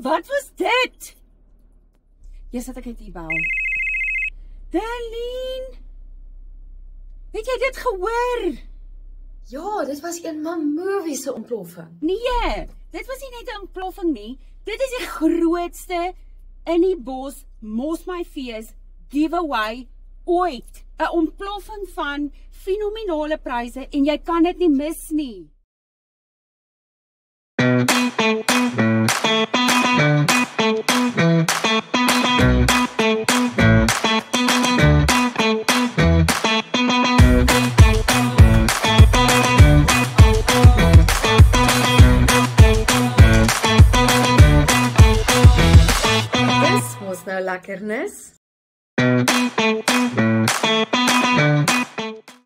Wat was dit? Jy sit ek uit die bel. Darlene, het jy dit gehoor? Ja, dit was een movie se ontploffing. Nee, dit was nie net 'n ontploffing nie. Dit is die grootste in die bos Mos My Fees giveaway ooit. 'n Ontploffing van fenominale pryse en jy kan dit nie mis nie. Dis mos nou lekkernis.